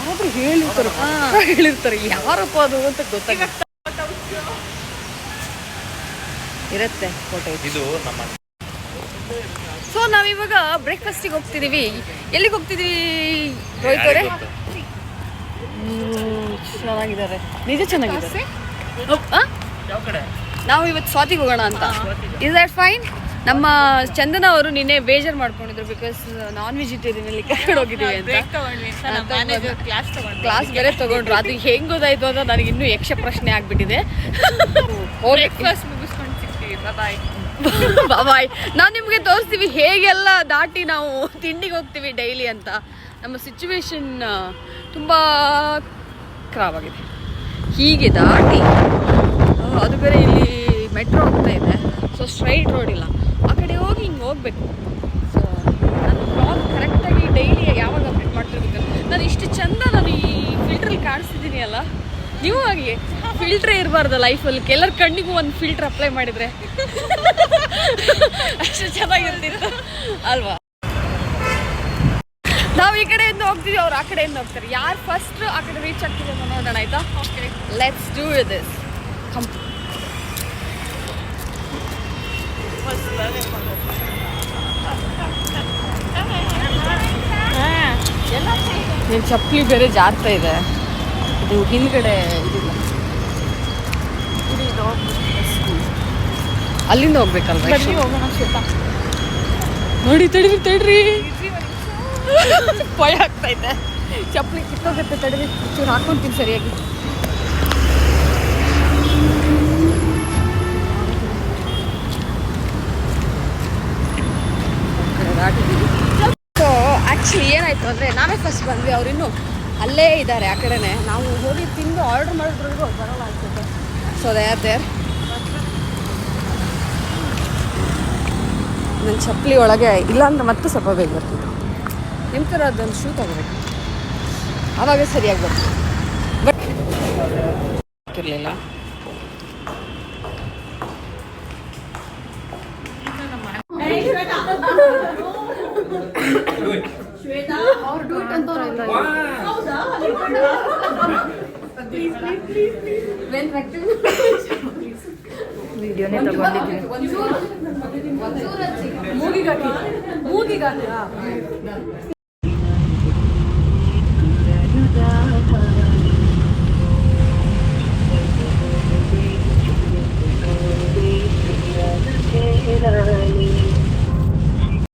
ಯಾರಾದ್ರೂ ಹೇಳಿರ್ತಾರೆ ಯಾರಪ್ಪ ಅದು ಅಂತ ಗೊತ್ತಾಗುತ್ತೆ ಇರುತ್ತೆ ಫೋಟೋ. ಇದು ನಮ್ಮ ಸೊ ನಾವಿವಾಗ ಬ್ರೇಕ್ಫಾಸ್ಟಿಗೆ ಹೋಗ್ತಿದ್ದೀವಿ. ಎಲ್ಲಿಗೆ ಹೋಗ್ತಿದ್ದೀವಿ ರೋಹಿತ್ ಅವರೇ? ಚೆನ್ನಾಗಿದ್ದಾರೆ, ನಿಜ ಚೆನ್ನಾಗಿದ್ದಾರೆ. ಯಾವ ಕಡೆ? ನಾವು ಇವತ್ತು ಸ್ವಾತಿಗೆ ಹೋಗೋಣ ಅಂತ. Is that fine? ನಮ್ಮ ಚಂದನ ಅವರು ನಿನ್ನೆ ಬೇಜಾರು ಮಾಡ್ಕೊಂಡಿದ್ರು ಬಿಕಾಸ್ ನಾನ್ ವೆಜಿಟೇರಿಯನ್ ಅಲ್ಲಿ ಕರ್ಕೊಂಡು ಹೋಗಿದ್ದೀವಿ ಅಂತ. ಕ್ಲಾಸ್ ಬೇರೆ ತಗೊಂಡ್ರು. ಅದು ಹೆಂಗ್ ಗೊತ್ತಾಯ್ತು ಅಂತ ನನಗೆ ಇನ್ನೂ ಯಕ್ಷ ಪ್ರಶ್ನೆ ಆಗ್ಬಿಟ್ಟಿದೆ. ಬಾಯ್. ನಾವು ನಿಮಗೆ ತೋರಿಸ್ತೀವಿ ಹೇಗೆಲ್ಲ ದಾಟಿ ನಾವು ತಿಂಡಿಗೆ ಹೋಗ್ತೀವಿ ಡೈಲಿ ಅಂತ. ನಮ್ಮ ಸಿಚುವೇಶನ್ ತುಂಬ ಖರಾಬ್ ಆಗಿದೆ. ಹೀಗೆ ದಾಟಿ ಅದು ಬೇರೆ ಇಲ್ಲಿ ಮೆಟ್ರೋ ಹೋಗ್ತಾ ಇದೆ. ಸೊ ಸ್ಟ್ರೈಟ್ ರೋಡ್ ಇಲ್ಲ, ಆ ಕಡೆ ಹೋಗಿ ಹಿಂಗೆ ಹೋಗ್ಬೇಕು. ಸೊ ನಾನು ಬ್ಲಾಗ್ ಕರೆಕ್ಟಾಗಿ ಡೈಲಿ ಯಾವಾಗ ಅಪ್ಡೇಟ್ ಮಾಡ್ತಿರ್ಬೇಕು. ನಾನು ಇಷ್ಟು ಚಂದ ನಾನು ಈ ಫಿಲ್ಟ್ರಲ್ಲಿ ಕಾಣಿಸ್ತಿದ್ದೀನಿ ಅಲ್ಲ, ನೀವು ಹಾಗೆ ಫಿಲ್ಟ್ರೇ ಇರಬಾರ್ದು ಲೈಫಲ್ಲಿ. ಎಲ್ಲರ ಕಣ್ಣಿಗೂ ಒಂದು ಫಿಲ್ಟರ್ ಅಪ್ಲೈ ಮಾಡಿದರೆ ಅಷ್ಟು ಚೆನ್ನಾಗಿರ್ತಿತ್ತು ಅಲ್ವಾ? ನಾವು ಈ ಕಡೆಯಿಂದ ಹೋಗ್ತೀವಿ, ಅವ್ರು ಆ ಕಡೆಯಿಂದ ಹೋಗ್ತಾರೆ. ಯಾರು ಫಸ್ಟ್ ಆ ಕಡೆ ರೀಚ್ ಆಗ್ತೀವಿ ಅಂತ ನೋಡೋಣ, ಆಯ್ತಾ? Let's do this. ನಿನ್ನ ಚಪ್ಪಲಿ ಬೇರೆ ಜಾರ್ತಾ ಇದೆ. ಇದು ಹಿಂದ್ಗಡೆ ಇದಿಲ್ಲ, ಅಲ್ಲಿಂದ ಹೋಗ್ಬೇಕಲ್ವ? ನೋಡಿ ತಡ್ರಿ ಭಯ ಆಗ್ತಾ ಇದೆ. ಚಪ್ಪಲಿ ಕಿತ್ತೋಗುತ್ತೆ, ತಡ್ರಿ ಚೂರು ಹಾಕೊಂತೀನಿ ಸರಿಯಾಗಿ. ಸೊ ಆ್ಯಕ್ಚುಲಿ ಏನಾಯಿತು ಅಂದರೆ ನಾವೇ ಫಸ್ಟ್ ಬಂದ್ವಿ, ಅವರಿನ್ನೂ ಅಲ್ಲೇ ಇದ್ದಾರೆ ಆ ಕಡೆನೇ. ನಾವು ಹೋಗಿ ತಿಂದು ಆರ್ಡರ್ ಮಾಡಿದ್ರಿಗೂ ಬರೋಲ್ಲ ಆಗ್ತದೆ. So they are there. ನನ್ನ ಚಪ್ಪಲಿ ಒಳಗೆ ಇಲ್ಲಾಂದ್ರೆ ಮತ್ತೆ ಸ್ವಲ್ಪ ಬೇಗ ಬರ್ತಿತ್ತು. ನಿಮ್ಮ ಥರ ಅದೊಂದು ಶೂ ತಗೋಬೇಕು, ಆವಾಗ ಸರಿಯಾಗಿ ಬರ್ತೀವಿ. ಬಟ್ ಇರಲಿಲ್ಲ. ಅವ್ರು ಡೂಟ್ ಅಂತವ್ರು ವಿಡಿಯೋನೇ ತಗೊಂಡಿದ್ದೀನಿ. ಮೂಗಿಗಾಗಿ